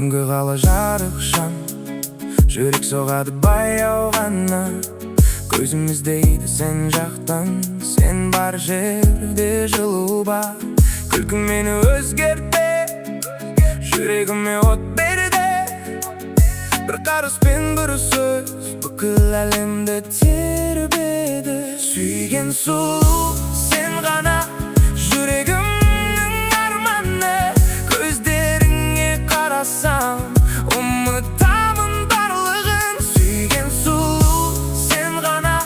түнгі қала жарық шам, жүрек соғады баяу ғана. Көзіміздейді сен жақтан, сен бар жерде жылу бар. Күлкің мені өзгерді, жүрегіме от берді. Бір қарыс пен бір сөз бүкіл әлемді тербеді. Сүйген сұлу сен ғана, жүрегімнің арманы. Көздеріңе қарасам, ұмытамын барлығын. Сүйген сұлу сен ғана,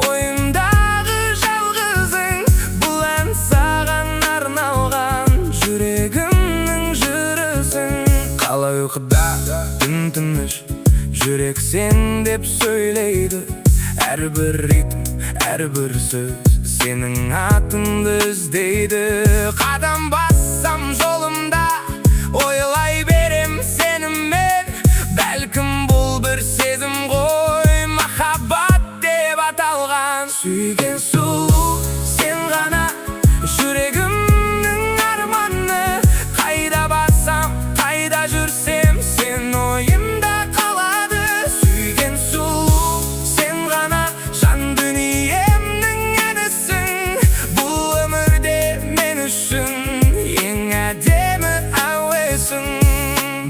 ойымдағы жалғызың. Бұл ән саған арналған, жүрегімнің жүрісің. Қала ұйқыда түн тыныш, жүрек сен деп сөйлейді. Әрбір ритм, әрбір сөз сенің атыңды іздейді. Қадам бассам жолымда, ойлай берем сенімен. Бәлкім бұл бір сезім ғой, махаббат деп аталған. Сүйген сұлу сен ғана, жүрегімнің арманы. Қайда барсам, қайда жүрсем, сен ойымда қалады. Сүйген сұлу сен ғана, жан дүниемнің әнісің. Бұл өмірде мен үшін ең әдемі әуесің.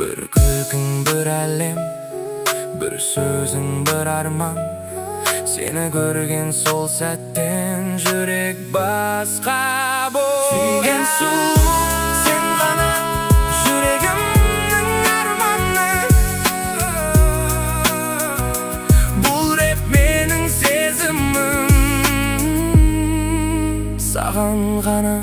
Бір күлкің бір әлем, бір сөзің бір арман. Сені көрген сол сәттен жүрек басқа болды. Сүйген сұлу сен ғана, жүрегімнің арманы. Бұл рэп менің сезімім, саған ғана.